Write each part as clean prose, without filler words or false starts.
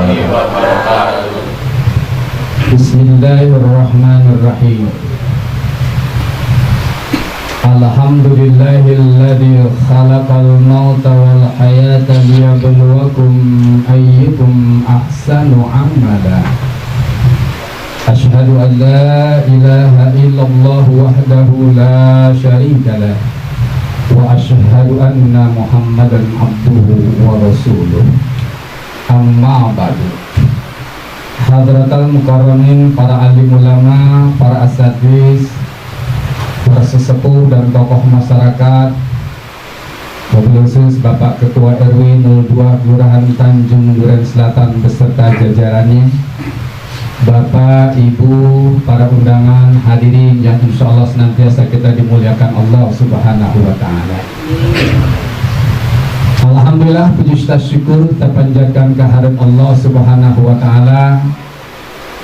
warahmatullahi wabarakatuh. Bismillahirrahmanirrahim. Alhamdulillahilladzi khalaqal mauta wal hayata liyabluwakum ayyukum ahsanu amala. Asyhadu an la ilaha illallah wahdahu la syarika lah wa asyhadu anna Muhammadan abduhu wa rasuluh. Amma ba'du. Hadratal mukarramin, para alim ulama, para asatiz, para sesepuh dan tokoh masyarakat, wabil khusus Bapak Ketua RW 02 Kelurahan Tanjung Duren Selatan beserta jajarannya, Bapak, Ibu, para undangan, hadirin yang insya Allah senantiasa kita dimuliakan Allah Subhanahu wa Ta'ala. Alhamdulillah, puji syukur kita panjatkan kehadirat Allah Subhanahu wa Ta'ala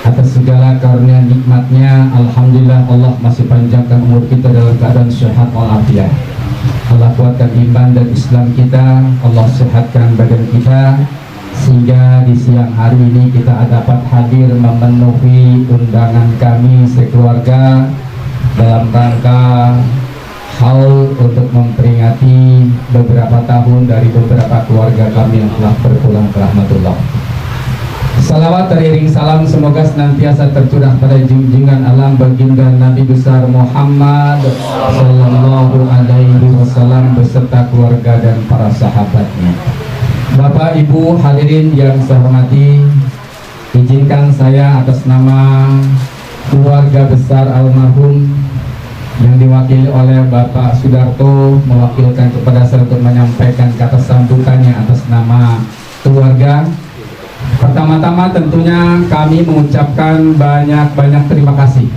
atas segala karunia nikmatnya. Alhamdulillah, Allah masih panjangkan umur kita dalam keadaan sehat walafiat. Allah kuatkan iman dan Islam kita, Allah sehatkan badan kita, sehingga di siang hari ini kita dapat hadir memenuhi undangan kami sekeluarga dalam rangka haul untuk memperingati beberapa tahun dari beberapa keluarga kami yang telah berpulang ke rahmatullah. Salawat teriring salam semoga senantiasa tercurah pada junjungan alam baginda Nabi besar Muhammad sallallahu alaihi wasallam beserta keluarga dan para sahabatnya. Bapak, Ibu, hadirin yang saya hormati, izinkan saya atas nama keluarga besar almarhum yang diwakili oleh Bapak Sudarto mewakilkan kepada saya untuk menyampaikan kata sambutannya atas nama keluarga. Pertama-tama tentunya kami mengucapkan banyak-banyak terima kasih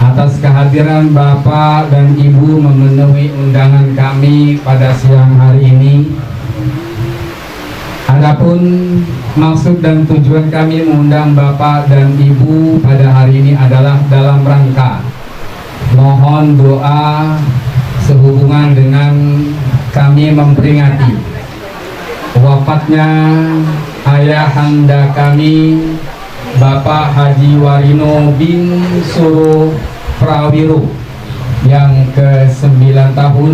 atas kehadiran Bapak dan Ibu memenuhi undangan kami pada siang hari ini. Adapun maksud dan tujuan kami mengundang Bapak dan Ibu pada hari ini adalah dalam rangka mohon doa sehubungan dengan kami memperingati wafatnya ayahanda kami Bapak Haji Warino bin Suruh Prawiro yang ke-9 tahun,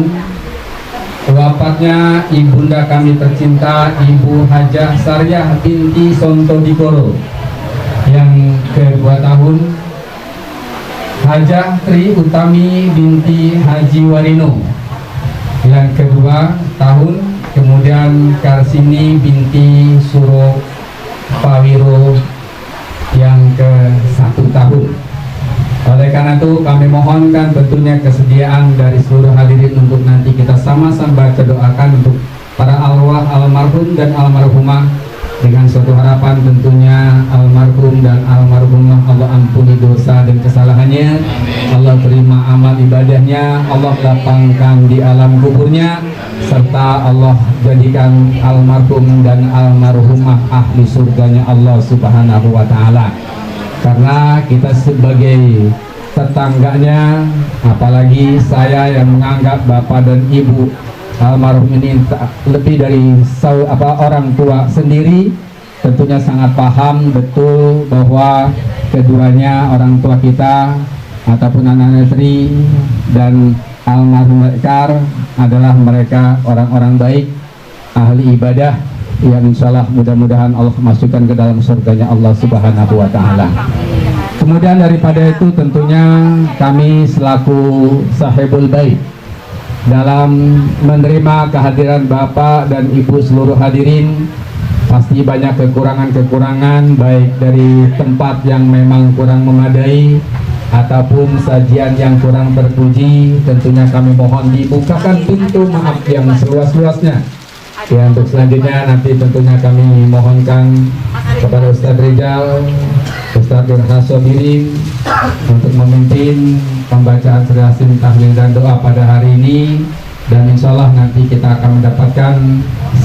wafatnya ibunda kami tercinta Ibu Hajah Saryah binti Sontodikoro yang ke-2 tahun, Hajah Tri Utami binti Haji Warino yang ke-2 tahun, kemudian Karsini binti Suro Pawiro yang ke-1 tahun. Oleh karena itu kami mohonkan tentunya kesediaan dari seluruh hadirin untuk nanti kita sama-sama baca doakan untuk para arwah almarhum dan almarhumah, dengan suatu harapan tentunya almarhum dan almarhumah Allah ampuni dosa dan kesalahannya, Allah terima amal ibadahnya, Allah lapangkan di alam kuburnya, serta Allah jadikan almarhum dan almarhumah ahli surganya Allah Subhanahu wa Ta'ala. Karena kita sebagai tetangganya, apalagi saya yang menganggap bapak dan ibu almarhum ini lebih dari orang tua sendiri, tentunya sangat paham betul bahwa keduanya orang tua kita ataupun anak istri dan almarhum mereka adalah mereka orang-orang baik, ahli ibadah yang insyaallah mudah-mudahan Allah masukkan ke dalam surganya Allah Subhanahu wa Ta'ala. Kemudian daripada itu tentunya kami selaku sahibul bait dalam menerima kehadiran Bapak dan Ibu seluruh hadirin, pasti banyak kekurangan-kekurangan baik dari tempat yang memang kurang memadai ataupun sajian yang kurang terpuji. Tentunya kami mohon dibukakan pintu maaf yang seluas-luasnya. Ya, untuk selanjutnya nanti tentunya kami mohonkan kepada Ustadz Rizal, Ustadz Irhasobiri untuk memimpin pembacaan surah Yasin, tahlil dan doa pada hari ini, dan insya Allah nanti kita akan mendapatkan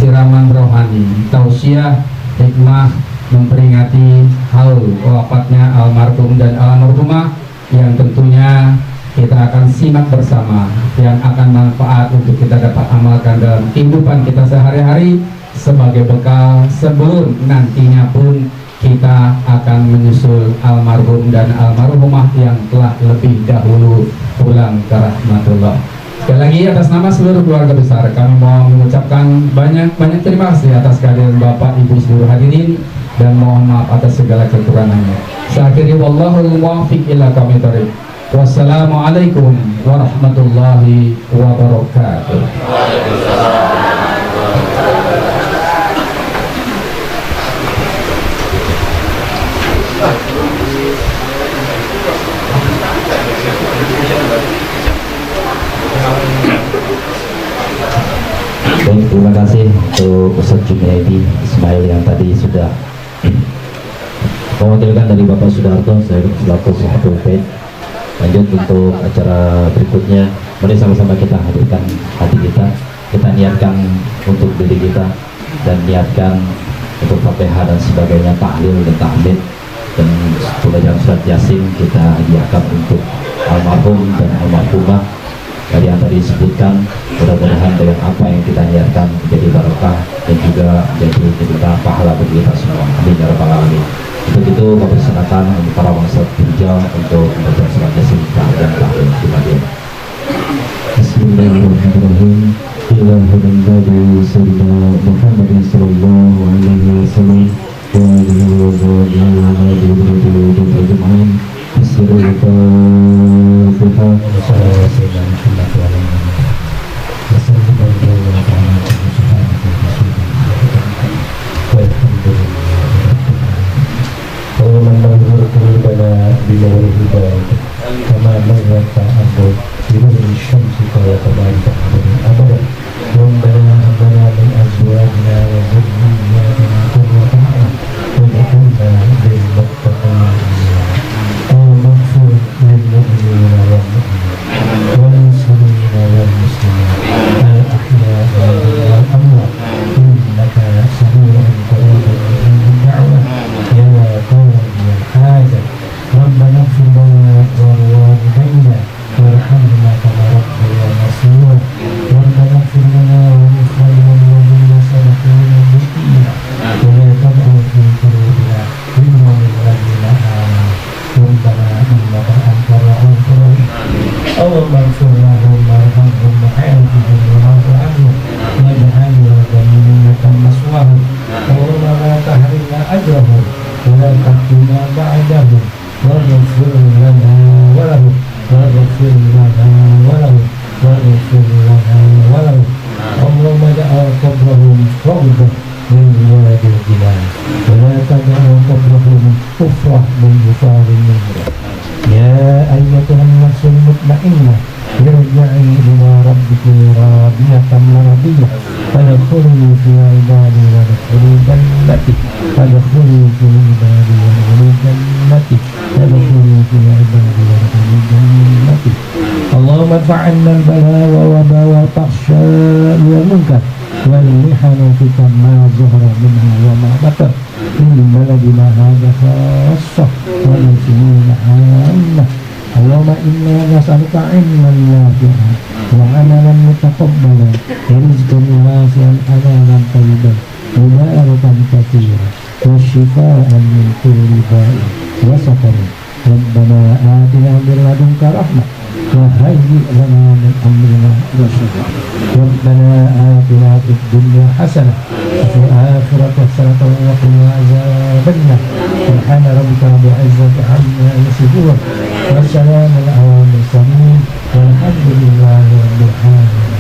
siraman rohani, tausiah, hikmah memperingati haul wafatnya almarhum dan almarhumah yang tentunya kita akan simak bersama, yang akan manfaat untuk kita dapat amalkan dalam kehidupan kita sehari-hari, sebagai bekal sebelum nantinya pun kita akan menyusul almarhum dan almarhumah yang telah lebih dahulu pulang ke rahmatullah. Sekali lagi atas nama seluruh keluarga besar kami mau mengucapkan banyak terima kasih atas kehadiran Bapak Ibu seluruh hadirin dan mohon maaf atas segala kekurangannya. Seakhirnya wallahul muwaffiq ila aqwamit thoriq. Wassalamualaikum warahmatullahi wabarakatuh. Baik, terima kasih untuk Ustaz Junaidi Ismail yang tadi sudah mewakilkan dari Bapak Sudarto, saya selaku Sahabat Faith. Lanjut untuk acara berikutnya, mari sama-sama kita hadirkan hati kita niatkan untuk diri kita dan niatkan untuk Fatihah dan sebagainya, tahlil dan tahmid dan bacaan surat Yasin kita hadiahkan untuk almarhum dan almarhumah dari yang tadi disebutkan. Mudah-mudahan dengan apa yang kita niatkan menjadi barokah dan juga menjadi kita pahala bagi kita semua. Amin ya rabbal alamin. Untuk itu kami persilakan untuk para bangsa hijau untuk membaca surat Yasin dan tahlil di bagian. Bismillahirrahmanirrahim. Ilahul Nabi Sayyidina Muhammad sallallahu alaihi wasallam wa alihi wa sahbihi اللهم ادفع عنا البلاء والوباء والفحشاء والمنكر والمحن والفتن ما ظهر منها وما بطن من بلدنا هذا خاصة والمسلمين عامة. اللهم إنا نسألك علما نافعا وعملا متقبلا ورزقا واسعا حلالا طيبا مباركا كثيرا والشفاء من كل داء وسقم. ربنا آتنا من لدنك رحمة وهيئ لنا من أمرنا رشدا. ربنا آتنا في الدنيا حسنة وفي الآخرة حسنة وقنا عذاب النار. سبحان ربك رب العزة عما يصفون وسلام على المرسلين والحمد لله رب العالمين.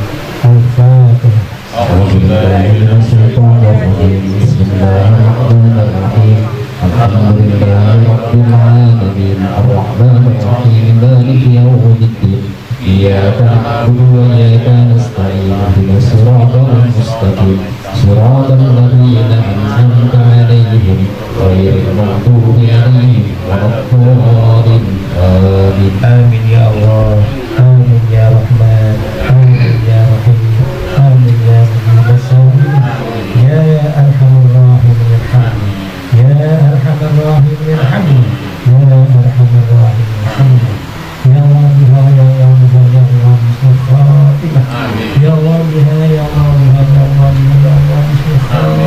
الفاتحة. أعوذ بالله من الشيطان الرجيم. بسم الله الرحمن الرحيم. الحمد لله رب العالمين الرحمن الرحيم مالك يوم الدين إياك نعبد وإياك نستعين اهدنا الصراط المستقيم صراط الذين أنعمت عليهم غير المغضوب عليهم ولا الضالين. آمين. آمين يا الله. آمين يا رحمن. آمين يا رحيم. آمين يا مجيب السائلين. يا أرحم الراحمين ارحمني. يا أرحم الراحمين ارحمني. يا أرحم الراحمين ارحمني. يا الله بها يا الله بها يا الله بسم الخاتمة. يا الله بها يا الله بها يا الله بها يا الله بسم الخاتمة.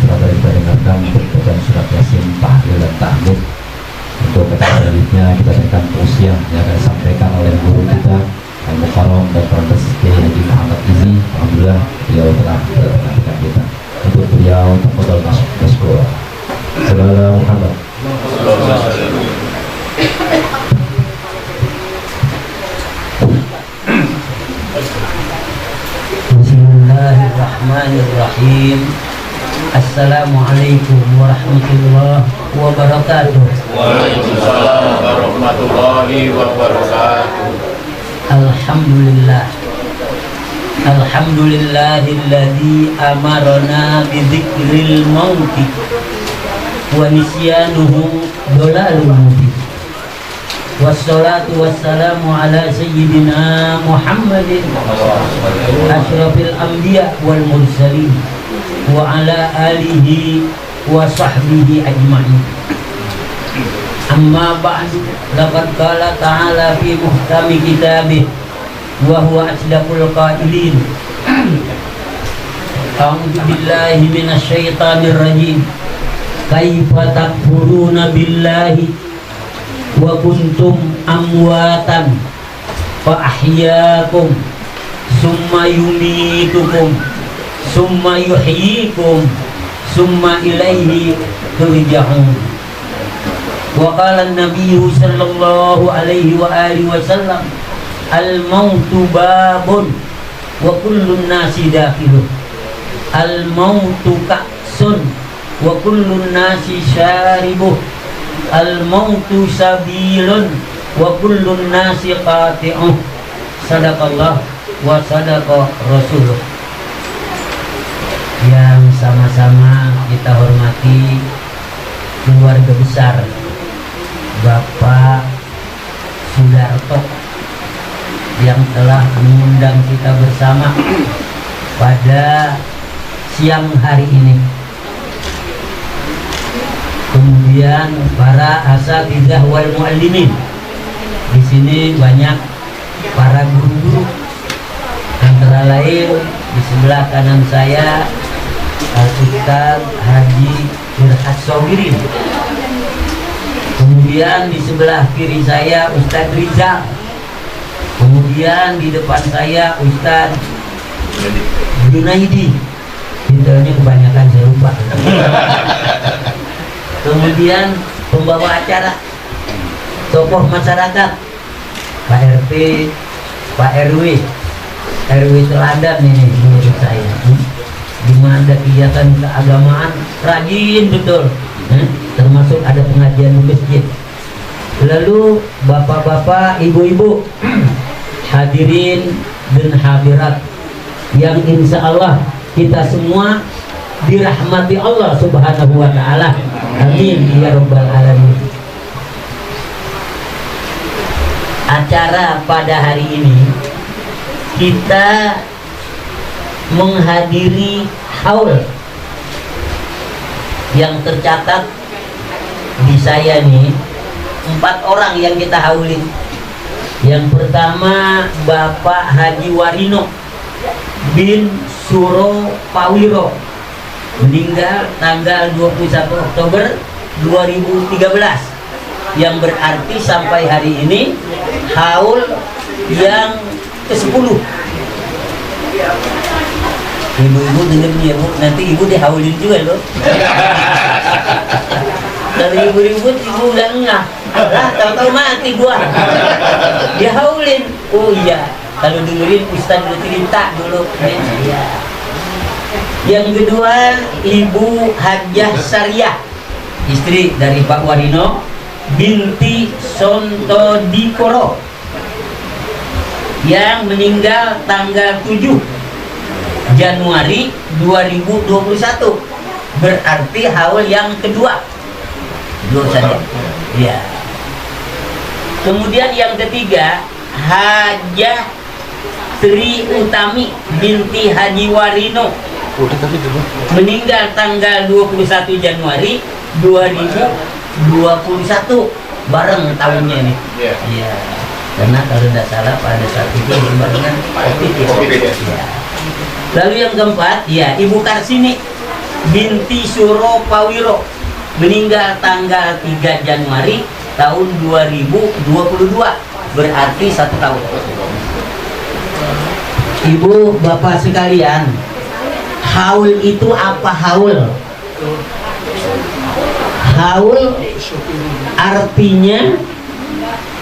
setelah kita dengarkan bacaan surat Yasin, tahlil dan tahmid. Untuk kata selanjutnya kita berikan tausiah yang akan disampaikan oleh guru kita Al-Mukarram dan Profesor Kiai Haji Muhammad Izi. Alhamdulillah beliau telah berkenan kita. Untuk beliau tafadhol maskur. Sallallahu Muhammad. Bismillahirrahmanirrahim. Assalamualaikum warahmatullahi wabarakatuh. Waalaikumsalam warahmatullahi wabarakatuh. Alhamdulillah. Alhamdulillahilladzi amarna bidzikril mauti wa nisyanuhu dhalalul mubin. Wassalatu wassalamu ala sayyidina Muhammadin asyrafil anbiya wal mursalin wa ala alihi wa sahbihi ajma'in. Amma ba'du, laqad qala ta'ala fi muhkami kitabih wa huwa asdaqul qailin. A'udzu billahi minasy syaithanir rajim. Kaifa takfuruna billahi wa kuntum amwatan fa ahyaakum summa yumitukum summa yuhyikum summa ilaihi turja'un. Wa qala an-nabiy sallallahu alaihi wa alihi wasallam, al-mautu babun wa kullun nasi dakhiluh. Al-mautu ka'sun wa kullun nasi syaribuh. Al-mautu sabilun wa kullun nasi qati'uh. Sadaqallah wa sadaqa rasuluh. Yang sama-sama kita hormati keluarga besar Bapak Sudarto yang telah mengundang kita bersama pada siang hari ini. Kemudian para asatidzah wal muallimin. Di sini banyak para guru-guru. Antara lain di sebelah kanan saya Al-Ustaz Haji Firhas Sobirin. Kemudian di sebelah kiri saya Ustaz Rizal. Kemudian di depan saya Ustaz Junaidi. Titelnya kebanyakan saya lupa. Kemudian pembawa acara, tokoh masyarakat, Pak RT, Pak RW, RW teladan ini menurut saya. Di mana ada kegiatan keagamaan rajin betul, termasuk ada pengajian di masjid. Lalu bapak-bapak, ibu-ibu, hadirin dan hadirat yang insya Allah kita semua dirahmati Allah Subhanahu wa ta'ala. Amin ya rabbal alamin. Acara pada hari ini kita menghadiri haul yang tercatat di saya nih 4 orang yang kita haulin. Yang pertama Bapak Haji Warino bin Suro Pawiro, meninggal tanggal 21 Oktober 2013, yang berarti sampai hari ini haul yang ke-10. Ibu-ibu dengar nih ya Bu, nanti ibu dihaulin juga loh. Dari ibu ribut ibu udah ngah, lah tahu-tahu mati gua. Dihaulin. Oh iya, kalau dengerin Ustaz cerita dulu. Ya. Yang kedua Ibu Hajah Sariah, istri dari Pak Warino binti Sonto Dikoro, yang meninggal tanggal 7 Januari 2021, berarti haul yang kedua. Dua saja. Ya. Kemudian yang ketiga Hajah Tri Utami binti Haji Warino, meninggal tanggal 21 Januari 2021, bareng tahunnya nih. Iya. Karena kalau tidak salah pada saat itu berbarengan COVID ya. Ya. Lalu yang keempat ya Ibu Karsini binti Suropawiro, meninggal tanggal 3 Januari tahun 2022, berarti 1 tahun. Ibu bapak sekalian, haul itu apa haul? Haul artinya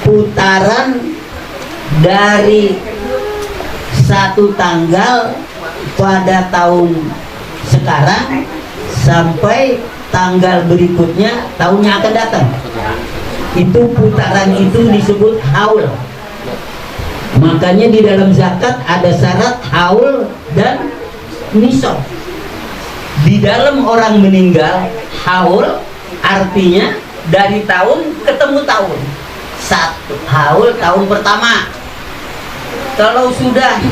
putaran dari 1 tanggal pada tahun sekarang sampai tanggal berikutnya tahun yang akan datang. Itu putaran itu disebut haul. Makanya di dalam zakat ada syarat haul dan nisab. Di dalam orang meninggal, haul artinya dari tahun ketemu tahun. 1 haul tahun pertama. Kalau sudah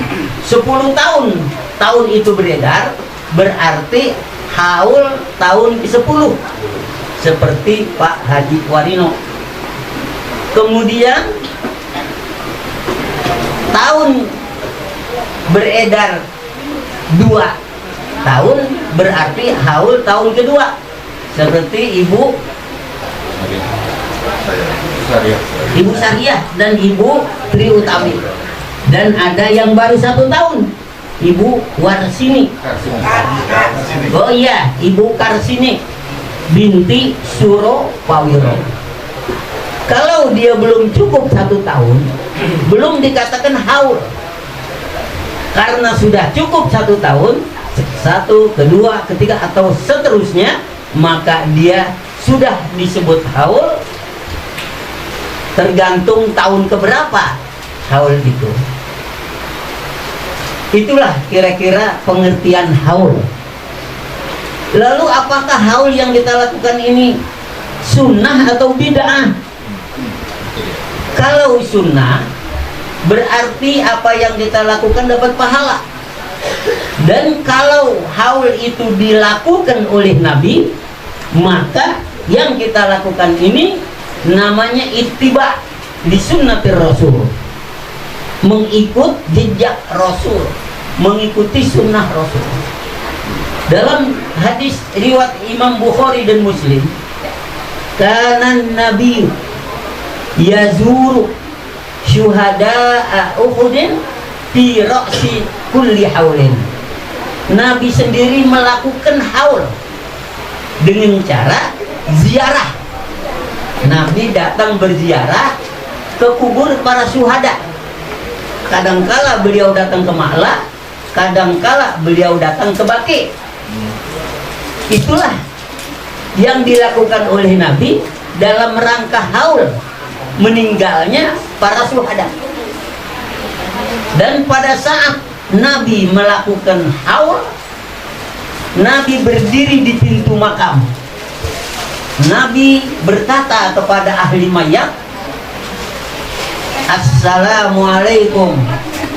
10 tahun tahun itu beredar, berarti haul tahun ke-10, seperti Pak Haji Warino. Kemudian tahun beredar 2 tahun, berarti haul tahun kedua, seperti Ibu Sariah dan Ibu Tri Utami. Dan ada yang baru 1 tahun, Ibu Warsini. Oh iya, Ibu Karsini binti Suropawiro. Kalau dia belum cukup 1 tahun, belum dikatakan haul. Karena sudah cukup 1 tahun, 1, kedua, ketiga, atau seterusnya, maka dia sudah disebut haul. Tergantung tahun keberapa haul itu. Itulah kira-kira pengertian haul. Lalu apakah haul yang kita lakukan ini sunnah atau bid'ah? Kalau sunnah, berarti apa yang kita lakukan dapat pahala. Dan kalau haul itu dilakukan oleh Nabi, maka yang kita lakukan ini namanya ittiba di sunnatir Rasul, mengikut jejak Rasul, mengikuti sunnah Rasul. Dalam hadis riwayat Imam Bukhari dan Muslim, kanan Nabi yazuru syuhada'a Uhudin fi ra'si kulli haulin. Nabi sendiri melakukan haul dengan cara ziarah. Nabi datang berziarah ke kubur para syuhada. Kadangkala beliau datang ke Ma'la, kadangkala beliau datang ke Baqi. Itulah yang dilakukan oleh Nabi dalam rangka haul meninggalnya para syuhada. Dan pada saat Nabi melakukan haul, Nabi berdiri di pintu makam. Nabi berkata kepada ahli mayat, Assalamualaikum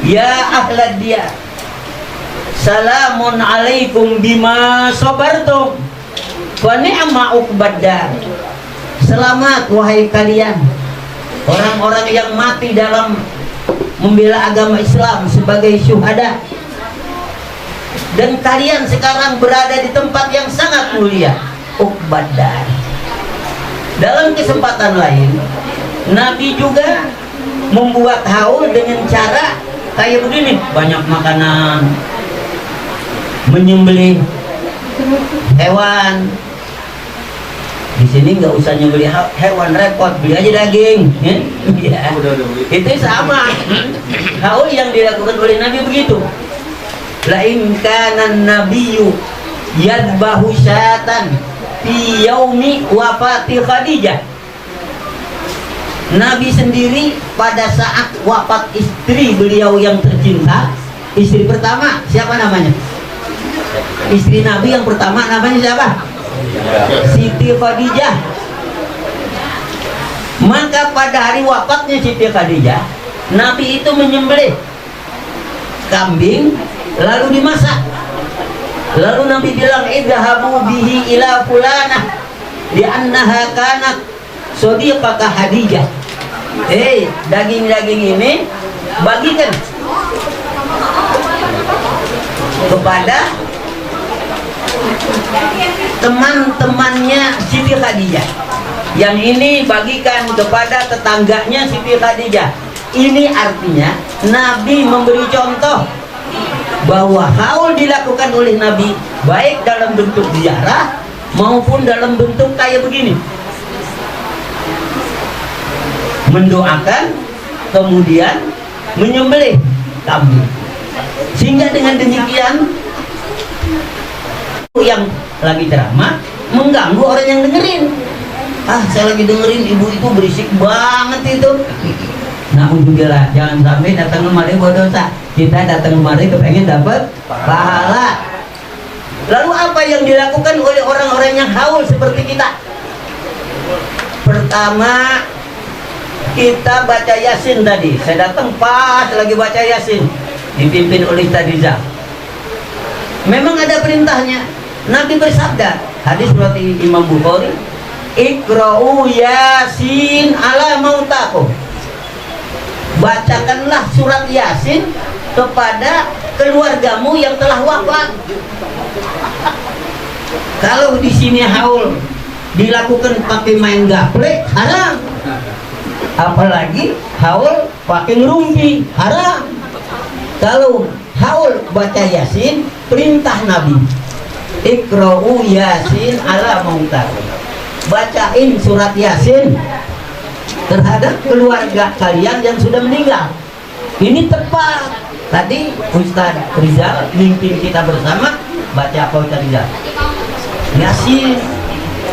ya ahlad diyar, salamun alaikum bima sabartum wa ni'ma uqbad dar. Selamat wahai kalian, orang-orang yang mati dalam membela agama Islam sebagai syuhada, dan kalian sekarang berada di tempat yang sangat mulia, uqbad dar. Dalam kesempatan lain, Nabi juga membuat haul dengan cara kayak begini, banyak makanan, menyembelih hewan. Di sini nggak usah nyembelih hewan, repot, beli aja daging. Ya. Itu sama haul yang dilakukan oleh Nabi begitu. La in kana nabiyyu yadbahu syatan fi yaumi wafati Khadijah. Nabi sendiri pada saat wafat istri beliau yang tercinta, istri pertama siapa namanya? Istri Nabi yang pertama namanya siapa? Siti Khadijah. Maka pada hari wafatnya Siti Khadijah, Nabi itu menyembelih kambing lalu dimasak. Lalu Nabi bilang, idhabu bihi ila fulanah li'annaha kanat sodiqaka Khadijah. Daging-daging ini bagikan kepada teman-temannya Siti Khadijah. Yang ini bagikan kepada tetangganya Siti Khadijah. Ini artinya Nabi memberi contoh bahwa haul dilakukan oleh Nabi baik dalam bentuk ziarah maupun dalam bentuk kayak begini, mendoakan kemudian menyembelih kambing. Sehingga dengan demikian yang lagi ceramah mengganggu orang yang dengerin. Saya lagi dengerin ibu itu berisik banget itu. Nah, udahlah, jangan sampai datang kemari buat dosa. Kita datang kemari kepengen dapat pahala. Lalu apa yang dilakukan oleh orang-orang yang haul seperti kita? Pertama, kita baca Yasin tadi. Saya datang pas lagi baca Yasin, dipimpin oleh Tadiza. Memang ada perintahnya. Nabi bersabda, hadis riwayat Imam Bukhari, Iqra'u Yasin ala mautakum. Bacakanlah surat Yasin kepada keluargamu yang telah wafat. Kalau di sini haul dilakukan pakai main gaplek, haram. Apalagi haul pakai ngerumpi, haram. Kalau haul baca Yasin, perintah Nabi, Iqra'u Yasin ala mautakum. Bacain surat Yasin terhadap keluarga kalian yang sudah meninggal. Ini tepat. Tadi Ustaz Rizal mimpin kita bersama baca apa Ustaz Rizal? Yasin.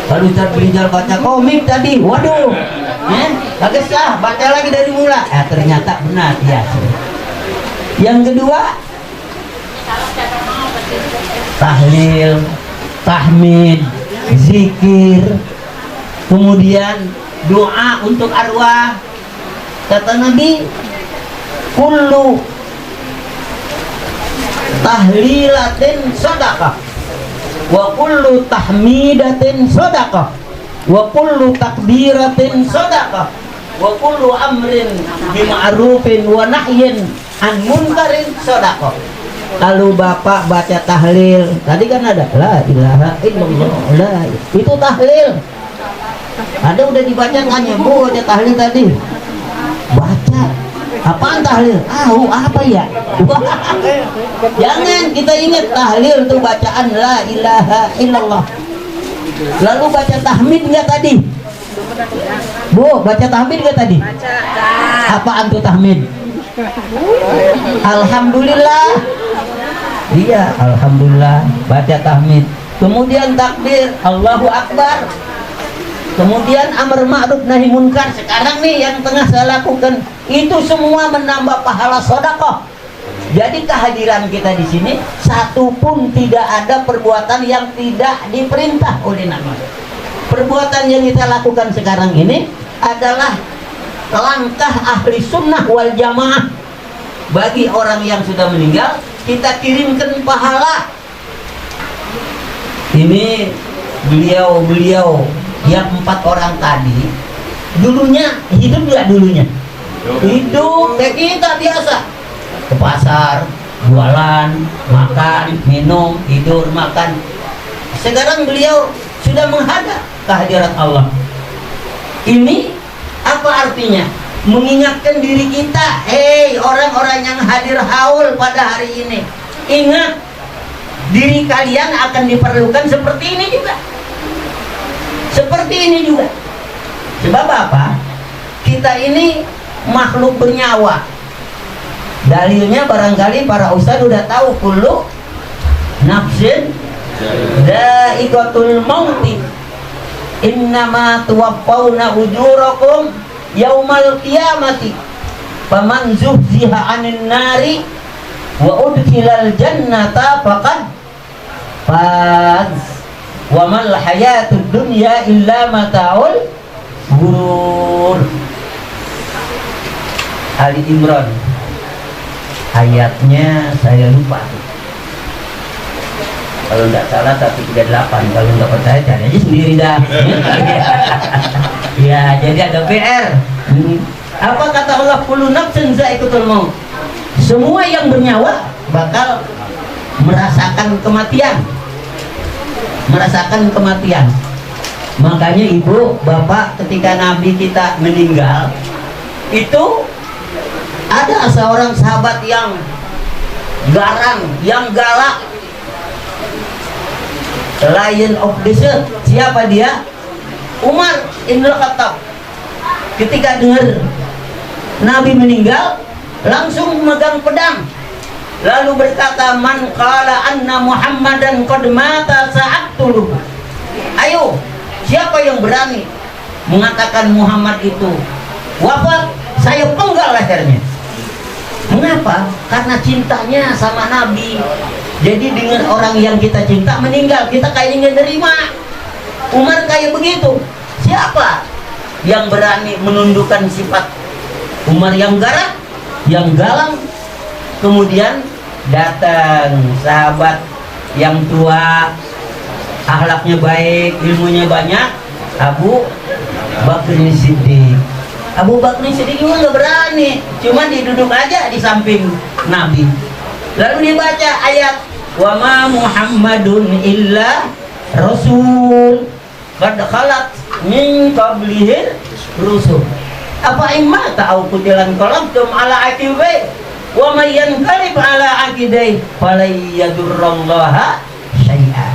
Kalau Ustaz Rizal baca komik tadi, waduh, bagus lah, baca lagi dari mula. Ternyata benar Yasin. Yang kedua, tahlil, tahmid, zikir, kemudian doa untuk arwah. Kata Nabi, kullu tahlilatin sadaqah wa kullu tahmidatin sadaqah wa kullu takbiratin sadaqah wa kullu amrin bima'rufin wa nahyin an munkarin sadaqah. Lalu bapak baca tahlil tadi kan ada la ilaha illallah, itu tahlil. Ada udah dibacakannya, Bu, baca tahlil tadi. Baca. Apaan tahlil? Apa ya? Jangan, kita ingat tahlil itu bacaan la ilaha illallah. Lalu baca tahmid enggak tadi? Bu, baca tahmid enggak tadi? Baca. Apaan tuh tahmid? Alhamdulillah. Iya, alhamdulillah, baca tahmid. Kemudian takbir, Allahu Akbar. Kemudian amar ma'ruf nahi munkar. Sekarang nih yang tengah saya lakukan itu semua menambah pahala sedekah. Jadi kehadiran kita di sini satu pun tidak ada perbuatan yang tidak diperintah oleh Nabi. Perbuatan yang kita lakukan sekarang ini adalah langkah ahli sunnah wal jamaah. Bagi orang yang sudah meninggal kita kirimkan pahala. Ini beliau yang 4 orang tadi dulunya hidup nggak dulunya? Hidup kayak kita biasa, ke pasar, jualan, makan, minum, tidur, makan. Sekarang beliau sudah menghadap kehadiran Allah. Ini apa artinya? Mengingatkan diri kita, hei orang-orang yang hadir haul pada hari ini, ingat diri kalian akan diperlukan seperti ini juga. Seperti ini juga. Sebab apa? Kita ini makhluk bernyawa. Dalilnya barangkali para ustaz udah tahu, kullu nafsin dha'iqatul mauti innama tuwaffawna ujurakum yaumal qiyamati faman zuhziha 'anil nari wa udkhilal jannata faqad faz. Wa mal hayatud dunya illa mata'ul ghurur. Ali Imran ayatnya saya lupa, kalau tidak salah 138. Kalau nggak percaya cari aja sendiri dah. Ya, jadi ada PR. Apa kata Allah? Kullu nafsin za'iqatul maut. Semua yang bernyawa bakal merasakan kematian. merasakan kematian. Makanya ibu, bapak, ketika Nabi kita meninggal, itu ada seorang sahabat yang garang, yang galak, Lion of Desert. Siapa dia? Umar Ibn Khattab. Ketika dengar Nabi meninggal, langsung memegang pedang, lalu berkata, man qala anna Muhammadan qad mata sa'aqtuluhu. Ayo, siapa yang berani mengatakan Muhammad itu wafat, saya penggal lehernya. Mengapa? Karena cintanya sama Nabi. Jadi dengan orang yang kita cinta meninggal, kita kayaknya nggak nerima. Umar kayak begitu. Siapa yang berani menundukkan sifat Umar yang garang, yang galang? Kemudian datang sahabat yang tua, akhlaknya baik, ilmunya banyak, Abu Bakar Siddiq. Abu Bakar Siddiq juga nggak berani, cuma diduduk aja di samping Nabi. Lalu dia baca ayat, wa ma Muhammadun illa rasul qad khalat min qablihi rusul apa imma ta'au kutilan qalabtum ala aqibai wa may yanqalib ala aqidai falay yadurrallaha syai'a.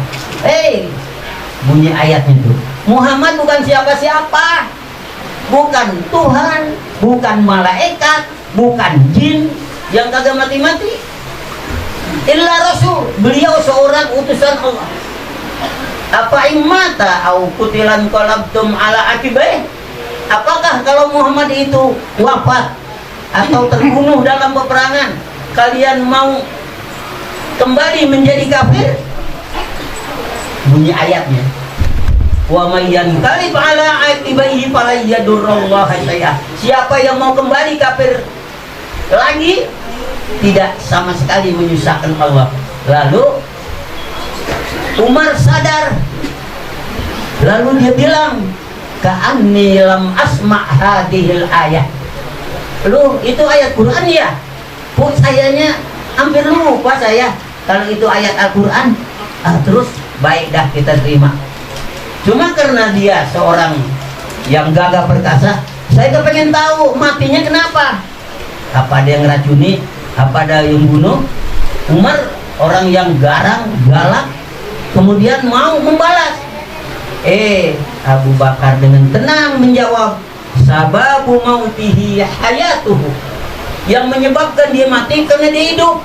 Bunyi ayatnya itu, Muhammad bukan siapa-siapa, bukan Tuhan, bukan malaikat, bukan jin yang kagak mati-mati, illa rasul, beliau seorang utusan Allah. Apa imata au kutilan qalabtum ala akibai, apakah kalau Muhammad itu wafat atau terbunuh dalam peperangan, kalian mau kembali menjadi kafir? Bunyi ayatnya, wa may yanqalib ala aqibaihi falan yadurrallaha syai'a. Siapa yang mau kembali kafir lagi, tidak sama sekali menyusahkan Allah. Lalu Umar sadar, lalu dia bilang, ka'anni lam asma' hadhil ayat. Lu itu ayat Quran ya? Pun sayanya hampir lupa saya kalau itu ayat Al-Quran. Terus baik dah, kita terima. Cuma karena dia seorang yang gagah perkasa, saya kepengen tahu matinya kenapa. Apa ada yang ngeracuni, apa ada yang bunuh? Umar orang yang garang, galak, kemudian mau membalas. Abu Bakar dengan tenang menjawab, sababu mautihi hayatuhu, yang menyebabkan dia mati karena dia hidup.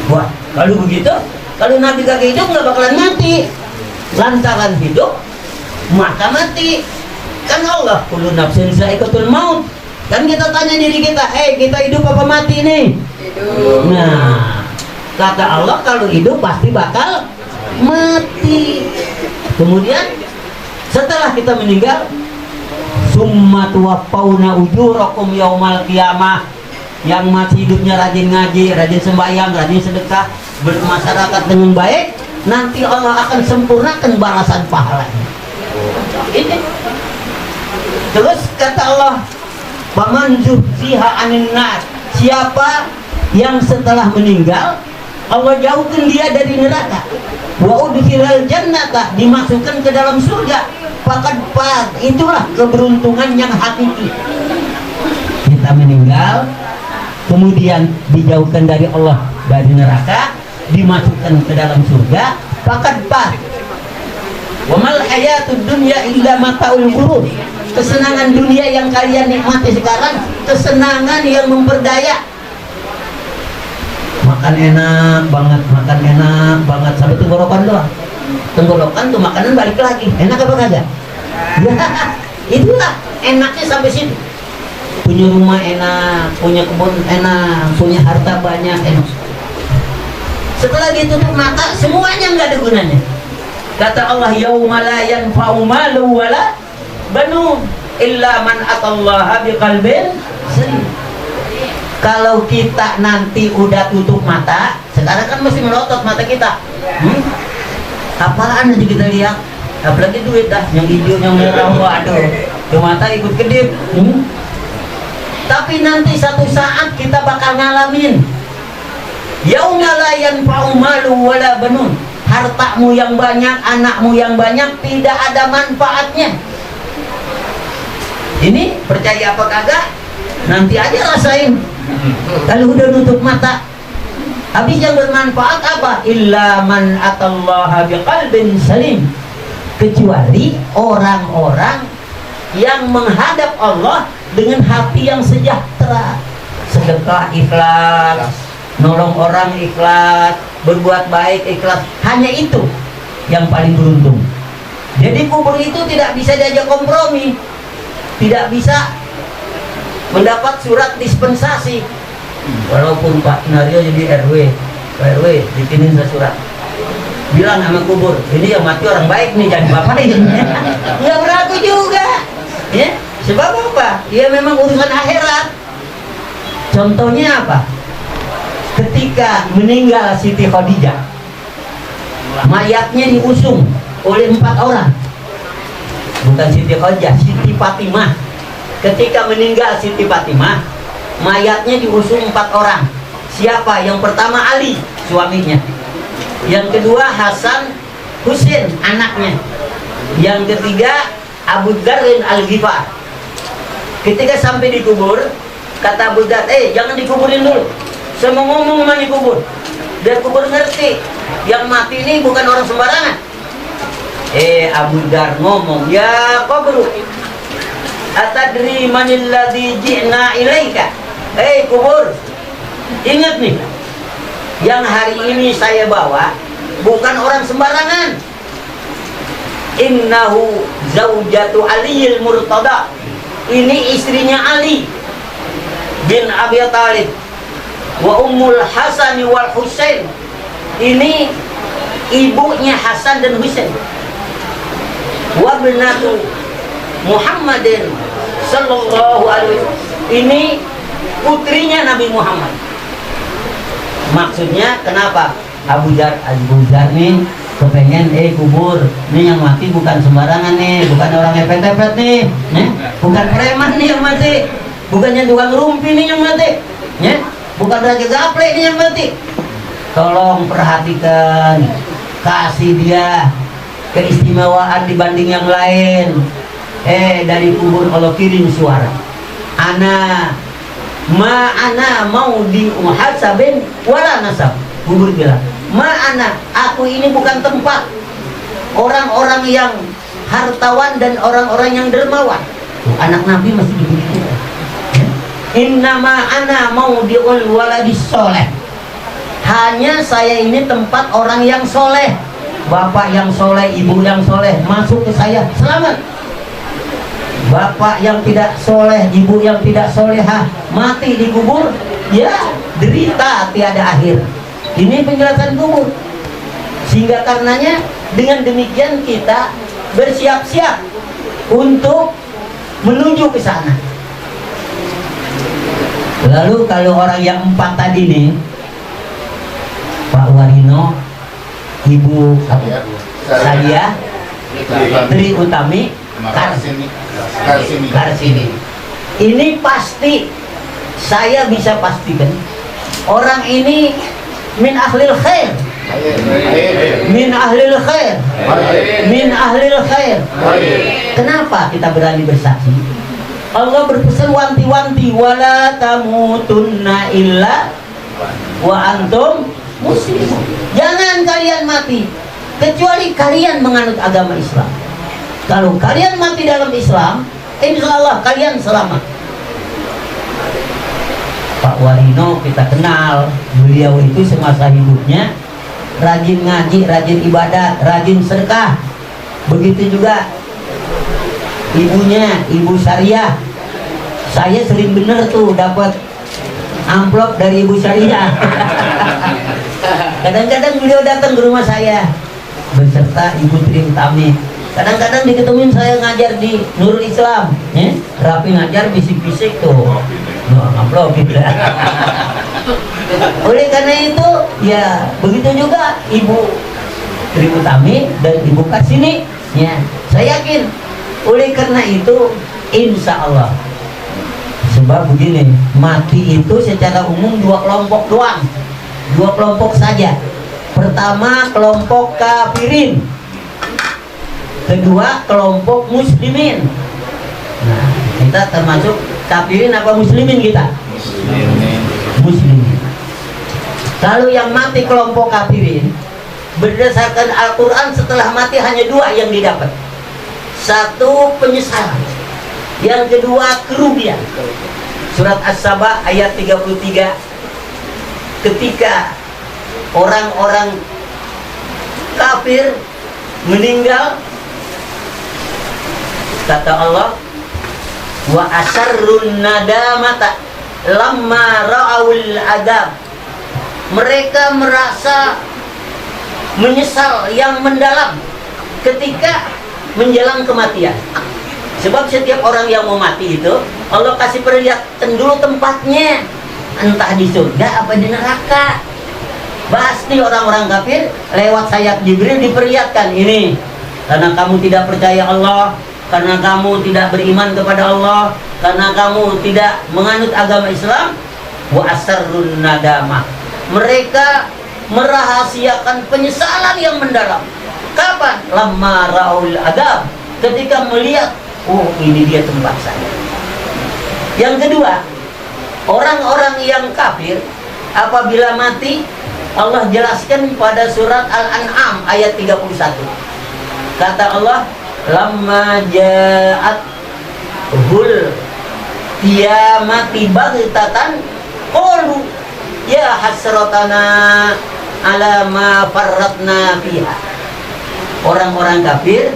Wah, kalau begitu, kalau Nabi kagak hidup nggak bakalan mati. Lantaran hidup maka mati. Kan Allah kullu nafsin za'iqatul maut. Kan kita tanya diri kita, kita hidup apa mati nih? Hidup. Nah, kata Allah kalau hidup pasti bakal mati. Kemudian setelah kita meninggal, summa tuwaffawna ujurakum yaumal qiyamah. Yang masih hidupnya rajin ngaji, rajin sembahyang, rajin sedekah, bermasyarakat dengan baik, nanti Allah akan sempurnakan balasan pahalanya. Ini. Terus kata Allah, faman zuhziha 'anil nar, siapa yang setelah meninggal Allah jauhkan dia dari neraka, wa udkhilal jannata, dimasukkan ke dalam surga, faqad faz, itulah keberuntungan yang hakiki. Kita meninggal kemudian dijauhkan dari Allah, dari neraka, dimasukkan ke dalam surga, faqad faz. Wa mal hayatud dunya illa mataul ghurur. Kesenangan dunia yang kalian nikmati sekarang, kesenangan yang memperdaya. Makan enak banget sampai tenggorokan doang. Tenggorokan tuh makanan balik lagi, enak apa kagak? Ya, itulah enaknya sampai situ. Punya rumah enak, punya kebun enak, punya harta banyak enak. Setelah ditutup mata, semuanya nggak ada gunanya. Kata Allah, yauma la yanfa'u malu wala banun illa man atallaha biqalbin salim. Kalau kita nanti udah tutup mata, sekarang kan masih melotot mata kita. Apaan aja kita lihat, apalagi duit dah, yang hijau, yang merah, waduh, ke mata ikut kedip. Tapi nanti satu saat kita bakal ngalamin yauma la yanfa'u malu wala banun. hartamu yang banyak, anakmu yang banyak, tidak ada manfaatnya. Ini percaya apa kagak? Nanti aja rasain. Kalau udah nutup mata. Habis yang bermanfaat apa? Illa man atallaha biqalbin salim. Kecuali orang-orang yang menghadap Allah dengan hati yang sejahtera. Sedekah ikhlas, nolong orang ikhlas, berbuat baik ikhlas. Hanya itu yang paling beruntung. Jadi kubur itu tidak bisa diajak kompromi, tidak bisa mendapat surat dispensasi. Walaupun Pak Nario jadi RW, Pak RW bikinin surat, bilang sama kubur, ini yang mati orang baik nih, jangan bapak ini. Nggak berlaku juga, ya. Sebab apa? Ya memang urusan akhirat. Contohnya apa? Ketika meninggal Siti Khadijah, mayatnya diusung oleh 4 orang. Bukan Siti Khadijah, Siti Fatimah. Ketika meninggal Siti Fatimah, mayatnya diusung 4 orang. Siapa? Yang pertama Ali, suaminya. Yang kedua Hasan Husain, anaknya. Yang ketiga Abu Dzar Al-Ghifari. Ketika sampai di kubur, kata Abu Dzar, jangan dikuburin dulu, saya mau ngomong sama dikubur, biar kubur ngerti yang mati ini bukan orang sembarangan. Abu Dzar ngomong, ya kubur, atadri manil ladzi ji'na ilaika. Kubur, ingat nih, yang hari ini saya bawa bukan orang sembarangan. Innahu zaujatu Aliyil Murtada. Ini istrinya Ali bin Abi Thalib wa Ummul Hasan wal Husain. Ini ibunya Hasan dan Husain. Wa binatu Muhammadin sallallahu alaihi wasallam. Ini putrinya Nabi Muhammad. Maksudnya kenapa Abu Dzar nih kepengen kubur ini yang mati bukan sembarangan nih, bukan orang epet-epet nih, bukan preman nih yang mati, bukannya tukang rumpi nih yang mati, bukan raja gaple nih yang mati. Tolong perhatikan, kasih dia keistimewaan dibanding yang lain. Dari kubur Allah kirim suara, ana mau di muhasabin wala nasab. Kubur bilang, ma'ana, aku ini bukan tempat orang-orang yang hartawan dan orang-orang yang dermawan. Anak Nabi masih begitu. Innama ana maudiul waladis soleh. Hanya saya ini tempat orang yang soleh. Bapak yang soleh, ibu yang soleh masuk ke saya, selamat. Bapak yang tidak soleh, ibu yang tidak solehah mati di kubur, ya derita tiada akhir. Ini penjelasan kubur. Sehingga karenanya dengan demikian kita bersiap-siap untuk menuju ke sana. Lalu kalau orang yang 4 tadi nih, Pak Warino, Ibu Sadia, Tri Utami, Karsini. Ini pasti, saya bisa pastikan orang ini min ahlil khair, min ahlil khair, min ahlil khair. Kenapa kita berani bersaksi? Allah berpesan wanti-wanti, wala tamutunna illa wa antum muslimun. Jangan kalian mati kecuali kalian menganut agama Islam. Kalau kalian mati dalam Islam, insya Allah kalian selamat. Pak Warino kita kenal, beliau itu semasa hidupnya rajin ngaji, rajin ibadat, rajin sedekah. Begitu juga ibunya, Ibu Syariah. Saya sering bener tuh dapat amplop dari Ibu Syariah. Kadang-kadang beliau datang ke rumah saya beserta Ibu Tri Utami. Kadang-kadang diketemuin saya ngajar di Nurul Islam, rapi ngajar, bisik-bisik tuh, amplop gitu. Oleh karena itu, ya begitu juga Ibu Tri Utami dan Ibu Karsini. Ya, saya yakin. Oleh karena itu, insya Allah. Sebab begini, mati itu secara umum 2 kelompok doang, 2 kelompok saja. Pertama, kelompok kafirin. Kedua, kelompok muslimin. Nah, kita termasuk kafirin apa muslimin kita? Muslimin. Lalu yang mati kelompok kafirin, berdasarkan Al-Quran setelah mati hanya dua yang didapat. Satu, penyesalan. Yang kedua, kerugian. Surat As-Saba ayat 33. Ketika orang-orang kafir meninggal, kata Allah, wa asarrun nadamata lamma ra'awul adab. Mereka merasa menyesal yang mendalam ketika menjelang kematian. Sebab setiap orang yang mau mati itu Allah kasih perlihatkan dulu tempatnya, entah di surga apa di neraka. Pasti orang-orang kafir lewat sayap Jibril diperlihatkan, ini karena kamu tidak percaya Allah, karena kamu tidak beriman kepada Allah, karena kamu tidak menganut agama Islam. Wa asarrun nadamah. Mereka merahasiakan penyesalan yang mendalam. Kapan? Lamma raul adab. Ketika melihat, oh ini dia tempat saya. Yang kedua, orang-orang yang kafir apabila mati, Allah jelaskan pada surat Al-An'am ayat 31. Kata Allah, lamma ja'at hul qiyamati baghtatan qalu ya hasratana ala ma farratna fiha. Orang-orang kafir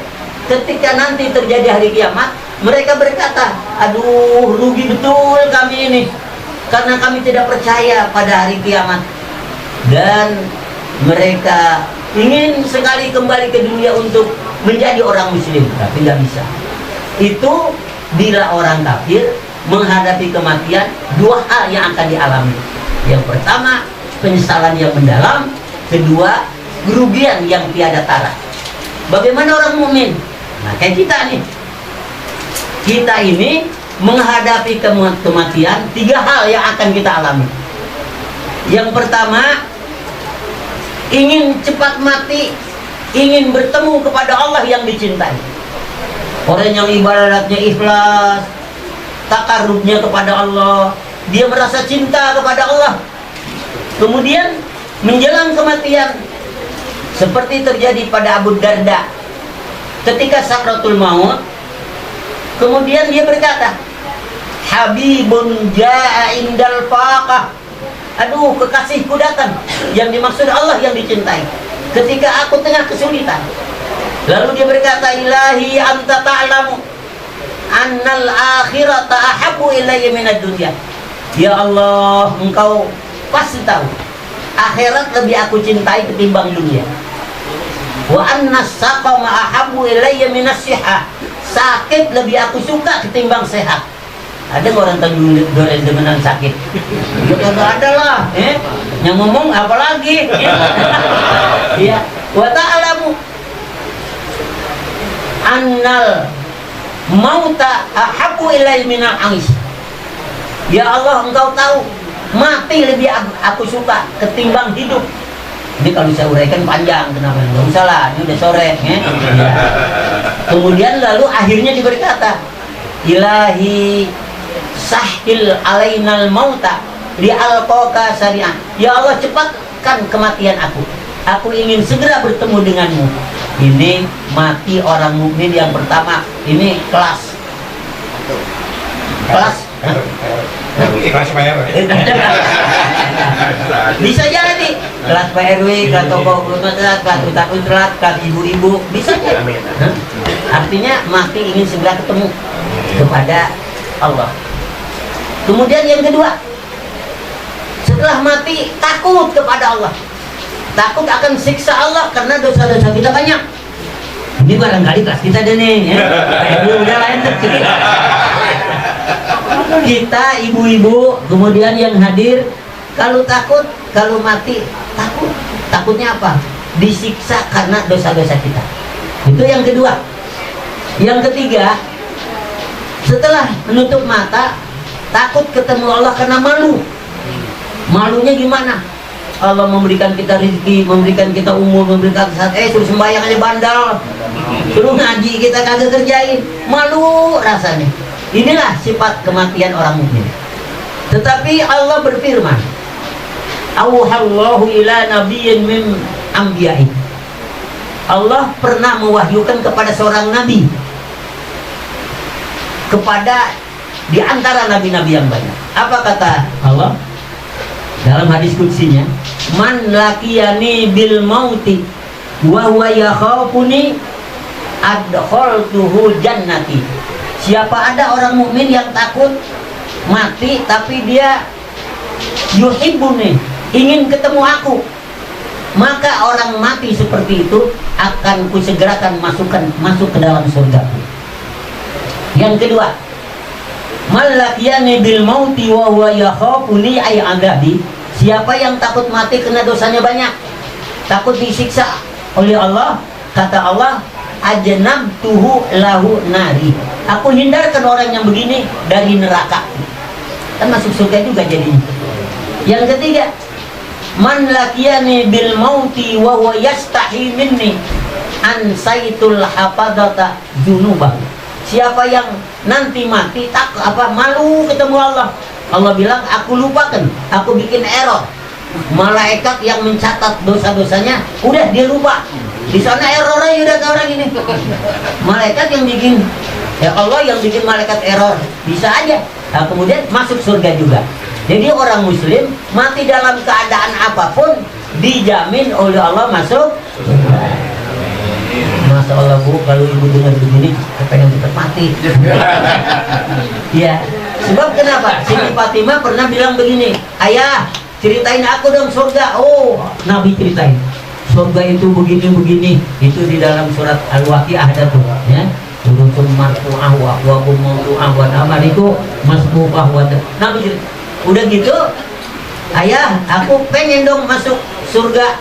ketika nanti terjadi hari kiamat, mereka berkata, aduh rugi betul kami ini, karena kami tidak percaya pada hari kiamat. Dan mereka ingin sekali kembali ke dunia untuk menjadi orang muslim, tapi nggak bisa. Itu bila orang kafir menghadapi kematian, dua hal yang akan dialami. Yang pertama, penyesalan yang mendalam. Kedua, kerugian yang tiada tara. Bagaimana orang mukmin? Nah, kayak kita nih. Kita ini menghadapi kematian, tiga hal yang akan kita alami. Yang pertama, ingin cepat mati, ingin bertemu kepada Allah yang dicintai. Orang yang ibadatnya ikhlas, takarrubnya kepada Allah, dia merasa cinta kepada Allah. Kemudian menjelang kematian, seperti terjadi pada Abu Darda ketika sakratul maut, kemudian dia berkata, Habibun ja'a indal faqah. Aduh, kekasihku datang. Yang dimaksud Allah yang dicintai ketika aku tengah kesulitan. Lalu dia berkata, Ilahi anta ta'lamu annal akhirata ahabbu ilayya minad dunya. Ya Allah, engkau pasti tahu akhirat lebih aku cintai ketimbang dunia. Wa annas saqama ahabbu ilayya minas sihah. Sakit lebih aku suka ketimbang sehat. Ada nggak orang Tanjung Duren demenan sakit? Ya kagak ada lah, yang ngomong apa lagi? Ya, wa ta'lamu annal mauta ahabbu ilayya minal angis. Ya Allah, engkau tahu mati lebih aku suka ketimbang hidup. Ini kalau saya uraikan panjang, kenapa? Nggak usah lah, ini udah sore. Ya. Kemudian lalu akhirnya dia berkata, Ilahi sahil alainal mauta li'alqaka sari'an. Ya Allah, cepatkan kematian aku. Aku ingin segera bertemu denganmu. Ini mati orang mukmin yang pertama. Ini kelas Kelas PR. Bisa jadi kelas Pak RW, kelas tokoh kelas ustadz, kelas ibu-ibu, bisa jadi. Artinya mati ingin segera ketemu kepada Allah. Kemudian yang kedua, setelah mati takut kepada Allah, takut akan siksa Allah karena dosa-dosa kita banyak. Ini barangkali kelas kita deh nih, ya. Udah lain sedikit. Kita ibu-ibu kemudian yang hadir, kalau takut, kalau mati takut. Takutnya apa? Disiksa karena dosa-dosa kita. Itu yang kedua. Yang ketiga, setelah menutup mata, takut ketemu Allah karena malu. Malunya gimana? Allah memberikan kita rezeki, memberikan kita umur, memberikan saat suruh sembahyang aja bandal, suruh ngaji kita kagak kerjain, malu rasanya. Inilah sifat kematian orang mukmin. Tetapi Allah berfirman, auhallahu ila nabiyyin min anbiya'i. Allah pernah mewahyukan kepada seorang nabi, kepada di antara nabi-nabi yang banyak. Apa kata Allah dalam hadis qudsinya? Man laqiyani bil mauti wa huwa yakhafuni adkhaltuhu jannati. Siapa ada orang mukmin yang takut mati tapi dia yuhibbuni, ingin ketemu aku, maka orang mati seperti itu akan kusegerakan masuk ke dalam surga. Yang kedua, malakiyani bil mauti wa huwa yakhafuni ay adabi. Siapa yang takut mati karena dosanya banyak, takut disiksa oleh Allah, kata Allah, ajnabtuhu lahu nari. Aku hindarkan orang yang begini dari neraka. Kan masuk surga juga jadinya. Yang ketiga, man laqiyani bil mauti wa huwa yastahi minni an saitul hafadata junubah. Siapa yang nanti mati malu ketemu Allah. Allah bilang, aku lupakan, aku bikin error. Malaikat yang mencatat dosa-dosanya, udah dia lupa. Di sana errornya udah ke orang ini. Malaikat yang bikin, ya Allah yang bikin malaikat error, bisa aja. Nah, kemudian masuk surga juga. Jadi orang muslim mati dalam keadaan apapun dijamin oleh Allah masuk surga. Masya Allah Bu, kalau ibu dengar begini pengen cepat mati. Ya, sebab kenapa? Siti Fatimah pernah bilang begini, ayah ceritain aku dong surga. Oh, Nabi ceritain surga itu begini-begini. Itu di dalam surat Al-Waqiah ada tuh, ya. Turutun marfu'ah wa aqwabun mawdu'ah wa amaliku masbuqah wa Nabi udah gitu, ayah aku pengen dong masuk surga.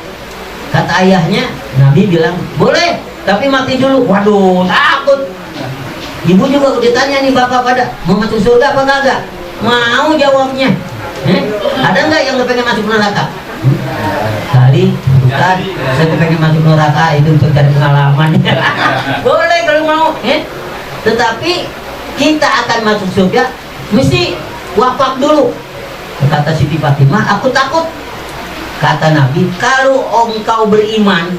Kata ayahnya, Nabi bilang boleh, tapi mati dulu. Waduh, takut. Ibu juga udah tanya nih bapak pada mau masuk surga apa kagak? Mau jawabnya. Ada nggak yang pengen masuk neraka? Kali bukan, saya pengen masuk neraka itu untuk cari pengalaman. Boleh kalau mau, tetapi kita akan masuk surga mesti wafat dulu. Kata Siti Fatimah, aku takut. Kata Nabi, kalau engkau beriman,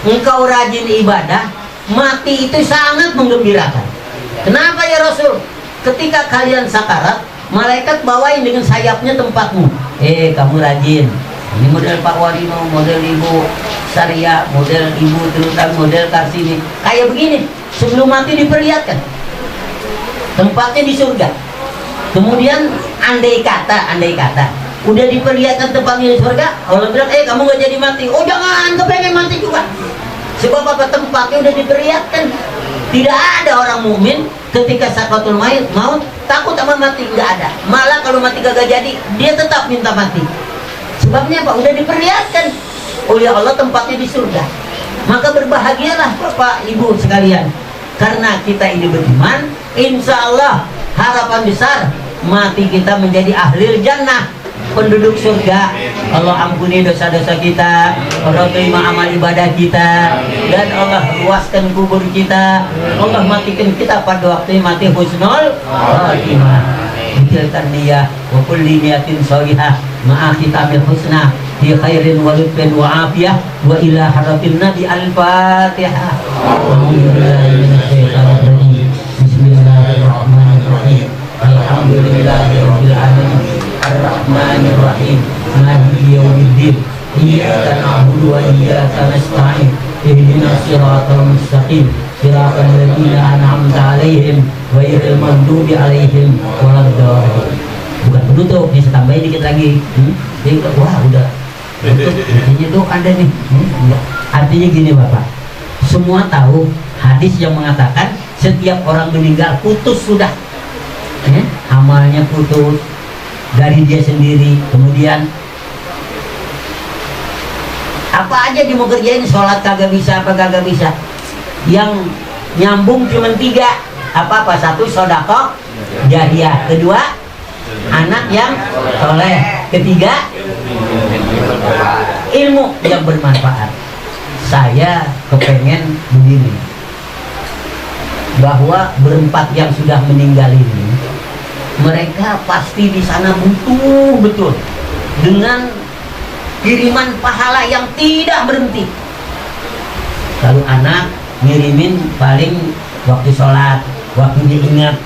engkau rajin ibadah, mati itu sangat menggembirakan. Kenapa ya Rasul? Ketika kalian sakarat, malaikat bawain dengan sayapnya tempatmu. Kamu rajin. Ini model Pak Warino, model Ibu Saria, model Ibu Terutang, model Karsini. Kayak begini, sebelum mati diperlihatkan. Tempatnya di surga. Kemudian andai kata udah diperlihatkan tempatnya di surga, Allah bilang, kamu gak jadi mati. Oh jangan, kepengen mati juga. Sebab apa? Tempatnya udah diperlihatkan. Tidak ada orang mukmin ketika sakaratul maut takut sama mati, nggak ada. Malah kalau mati gak jadi, dia tetap minta mati. Sebabnya apa? Udah diperlihatkan oleh Allah tempatnya di surga. Maka berbahagialah Bapak Ibu sekalian, karena kita ini beriman, insya Allah harapan besar mati kita menjadi ahli jannah, penduduk surga. Allah ampuni dosa-dosa kita, Allah terima amal ibadah kita, dan Allah luaskan kubur kita. Allah matikan kita pada waktu mati husnul khatimah. Dikirkan dia wa kulli niyatin sholihah ma'a khitamil husna fi khairin wa lutfin wa afiyah wa ila harafin nabi al-fatihah. Bismillahirrahmanirrahim. Alhamdulillahirabbil alamin. Ar-Rahmanir Rahim. Maliki yaumiddin. Iyyaka na'budu wa iyyaka nasta'in. Ihdinas siratal mustaqim. Siratal ladzina an'amta 'alaihim ghairil maghdubi 'alaihim waladdallin. Bukan penutup, bisa tambahin dikit lagi. Jadi wah udah. Artinya tuh ada nih. Artinya gini Bapak. Semua tahu hadis yang mengatakan setiap orang meninggal putus sudah. Amalnya putus dari dia sendiri. Kemudian apa aja dia mau kerjain, sholat kagak bisa, apa kagak bisa. Yang nyambung cuma 3. Apa-apa? 1 sedekah jariah, kedua anak yang soleh, ketiga Ilmu yang bermanfaat. Saya kepengen begini, bahwa berempat yang sudah meninggal ini, mereka pasti di sana butuh betul dengan kiriman pahala yang tidak berhenti. Lalu anak ngirimin paling waktu sholat, waktu diingat,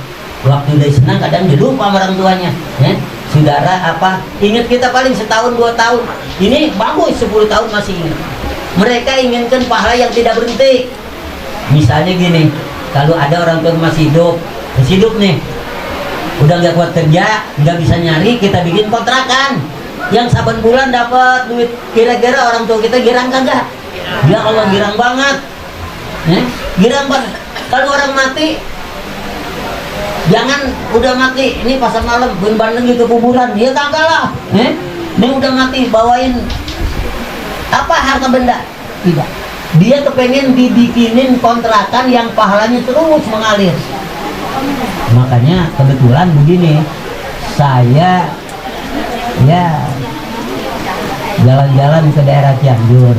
waktu dia senang, kadang dia lupa sama orang tuanya, ya. Saudara apa ingat kita paling setahun 2 tahun, ini bagus 10 tahun masih ingat. Mereka inginkan pahala yang tidak berhenti. Misalnya gini, kalau ada orang tua masih hidup nih, udah nggak kuat kerja, nggak bisa nyari, kita bikin kontrakan yang saban bulan dapat duit. Kira-kira orang tua kita girang kagak? Ya Allah, girang banget, girang banget. Kalau orang mati, jangan udah mati ini pasar malam ben lagi ke kuburan, ya kagak lah. Ini udah mati bawain apa harta benda? Tidak. Dia kepengen dibikinin kontrakan yang pahalanya terus mengalir. Makanya kebetulan begini, saya ya jalan-jalan ke daerah Cianjur,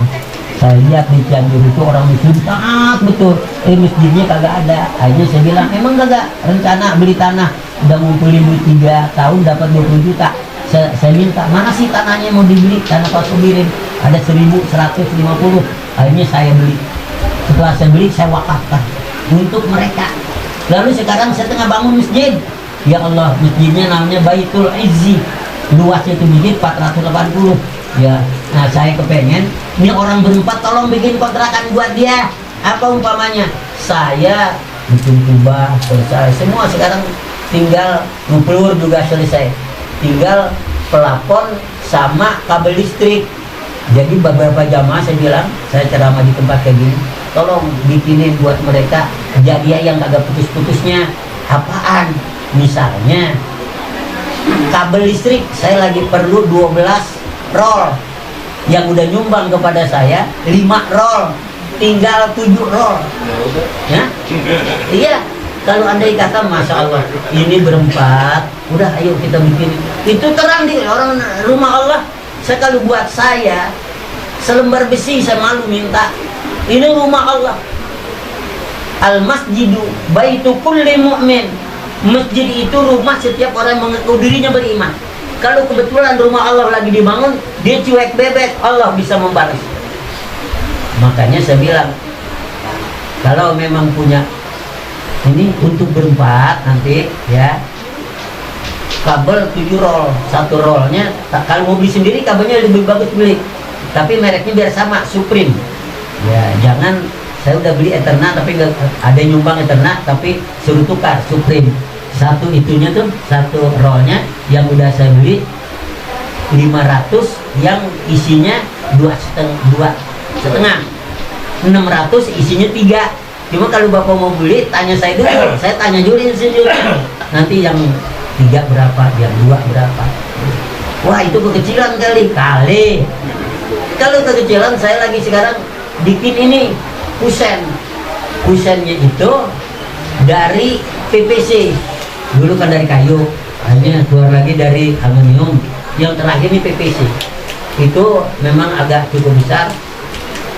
saya lihat di Cianjur itu orang muslim taat betul, masjidnya kagak ada. Akhirnya saya bilang, emang kagak rencana beli tanah, udah ngumpulin duit 3 tahun dapat 20 juta. Saya minta, mana sih tanahnya mau dibeli, tanah Pak Subirin, ada 1.150. Akhirnya saya beli. Setelah saya beli, saya wakafkan untuk mereka. Lalu sekarang saya tengah bangun masjid. Ya Allah, masjidnya namanya Baitul Izzi, luasnya itu biji 480. Ya, nah saya kepengen ini orang berempat tolong bikin kontrakan buat dia. Apa umpamanya? Saya bikin kubah selesai semua, sekarang tinggal ngepelur juga selesai, tinggal pelapon sama kabel listrik. Jadi beberapa jamaah saya bilang, saya ceramah di tempat kayak gini, tolong bikinin buat mereka hadiah yang agak putus-putusnya. Apaan? Misalnya kabel listrik, saya lagi perlu 12 roll, yang udah nyumbang kepada saya 5 roll, tinggal 7 roll. Ya? Iya. Kalau andai kata, masya Allah, ini berempat, udah ayo kita bikin. Itu terang di orang rumah Allah. Saya kalau buat saya selembar besi, saya malu minta. Ini rumah Allah. Al masjidu baitu kulli mu'min. Masjid itu rumah setiap orang yang mengaku dirinya beriman. Kalau kebetulan rumah Allah lagi dibangun, dia cuek bebek, Allah bisa membalas. Makanya saya bilang, kalau memang punya ini untuk berempat nanti ya, kabel 7 roll, 1 rollnya kalau mau beli sendiri kabelnya lebih bagus beli, tapi mereknya biar sama, Supreme. Ya jangan, saya udah beli Eterna tapi nggak ada nyumbang Eterna, tapi suruh tukar Supreme. Satu itunya tuh, 1 rollnya yang udah saya beli 500, yang isinya 2,5, 600 isinya 3. Cuma kalau bapak mau beli, tanya saya dulu, saya tanya dulu sendiri. Nanti yang 3 berapa, yang 2 berapa. Wah itu kekecilan kali. Kalau kekecilan, saya lagi sekarang bikin ini kusennya itu dari PVC. Dulu kan dari kayu, hanya keluar lagi dari aluminium. Yang terakhir ini PVC. Itu memang agak cukup besar,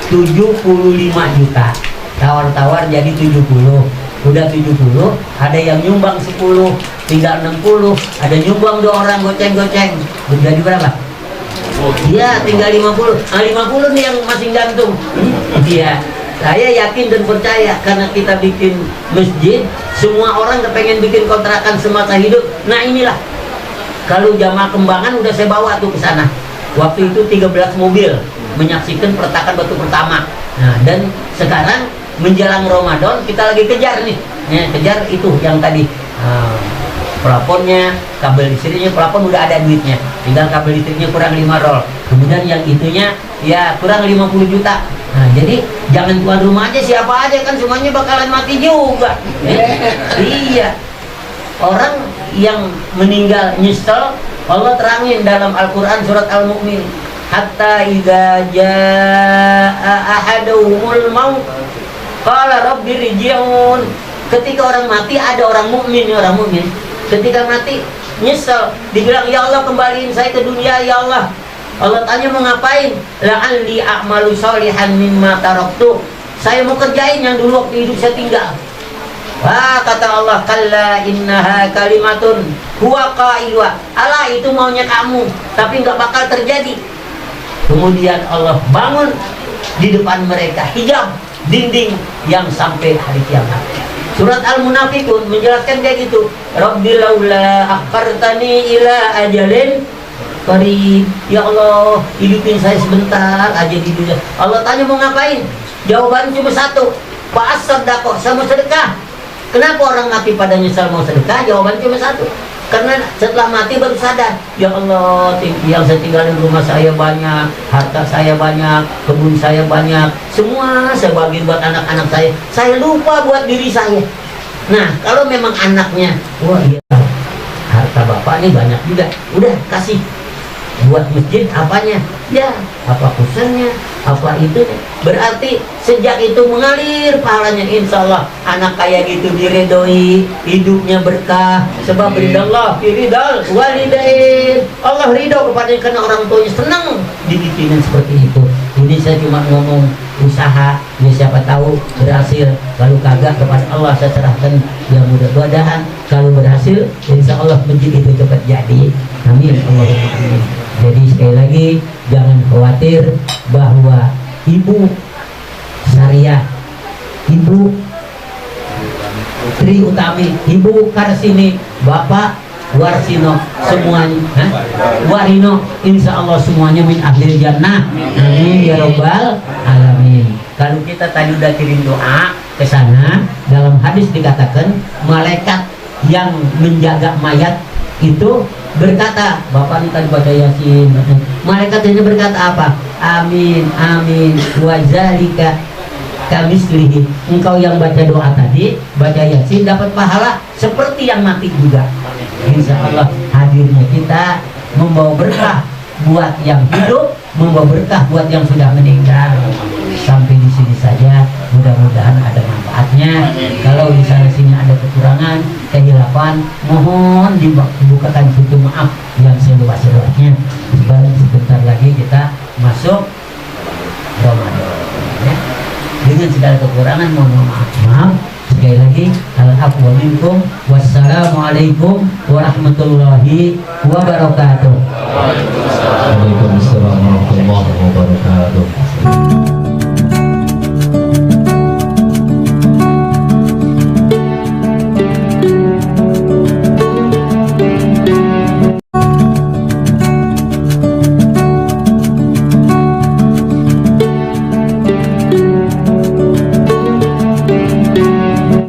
75 juta. Tawar-tawar jadi 70. Udah 70, ada yang nyumbang 10, tinggal 60. Ada nyumbang 2 orang goceng-goceng. Jadi berapa? Iya, tinggal 50. 50 nih yang masih gantung. Iya. Saya yakin dan percaya, karena kita bikin masjid, semua orang kepengen bikin kontrakan semasa hidup. Nah inilah, kalau jamaah Kembangan udah saya bawa tuh ke sana. Waktu itu 13 mobil menyaksikan peletakan batu pertama. Nah, dan sekarang menjelang Ramadan kita lagi kejar nih, ya, kejar itu yang tadi plafonnya, kabel listriknya. Plafon udah ada duitnya, tinggal kabel listriknya kurang 5 roll. Kemudian yang itunya ya kurang 50 juta. Nah, jadi jangan tuan rumah aja, siapa aja kan semuanya bakalan mati juga. Iya. Orang yang meninggal nyesel, Allah terangin dalam Al-Quran surat Al-Mu'min, hatta idza jaa ahaduhumul maut qala rabbi rji'un. Ketika orang mati, ada orang mukmin, ketika mati nyesel, dibilang ya Allah kembaliin saya ke dunia ya Allah. Allah tanya mau ngapain? La'alli a'malu sholihan mimma taraktu. Saya mau kerjain yang dulu waktu hidup saya tinggal. Wah, kata Allah, kalla innaha kalimatun huwa qailuha. Allah, itu maunya kamu, tapi nggak bakal terjadi. Kemudian Allah bangun di depan mereka hijab dinding yang sampai hari kiamat. Surat Al-Munafiqun menjelaskan kayak gitu. Rabbi laula akhartani ila ajalin qarib. Ya Allah, hidupin saya sebentar aja di dunia. Allah tanya mau ngapain? Jawaban cuma satu. Fa'as-sadaqah, saya mau sedekah. Kenapa orang mati pada nyesal mau sedekah? Jawaban cuma satu. Karena setelah mati baru sadar, ya Allah, yang saya tinggalin rumah saya banyak, harta saya banyak, kebun saya banyak, semua saya bagi buat anak-anak saya. Saya lupa buat diri saya. Nah, kalau memang anaknya, wah iya, harta bapak ini banyak juga, udah kasih buat masjid apanya? Ya, apa kusennya, apa itu? Berarti sejak itu mengalir pahalanya, insya Allah anak kayak gitu diridhoi, hidupnya berkah. Sebab ridallah ridal walidain. Allah ridho kepadanya karena orang tuanya senang dibikinin seperti itu. Ini saya cuma ngomong usaha, ya siapa tahu berhasil. Kalau kagak kepada Allah saya serahkan. Ya mudah-mudahan kalau berhasil, insya Allah masjid itu cepat jadi. Amin. Allahumma amin. Jadi sekali lagi jangan khawatir bahwa Ibu Syariah, Ibu Tri Utami, Ibu Karsini, Bapak Warsino, semuanya Warino, insya Allah semuanya min ahlil jannah. Amin ya robbal alamin. Kalau kita tadi udah kirim doa ke sana, dalam hadis dikatakan malaikat yang menjaga mayat itu berkata, Bapak ini tadi baca Yasin, malaikat ini berkata apa? Amin, amin, wazalika kamislihi. Engkau yang baca doa tadi, baca Yasin, dapat pahala seperti yang mati juga. Insya Allah hadirnya kita membawa berkah buat yang hidup, membawa berkah buat yang sudah meninggal. Sampai di sini saja, mudah-mudahan ada manfaatnya. Kalau di sana sini ada kekurangan, kehilapan, mohon dibukakan pintu maaf yang seluas-luasnya. Sebentar lagi kita masuk Ramadan, ya. Dengan segala kekurangan mohon maaf. Sekali lagi, al-afwa minkum, wassalamualaikum warahmatullahi wabarakatuh. Waalaikumsalam warahmatullahi wabarakatuh.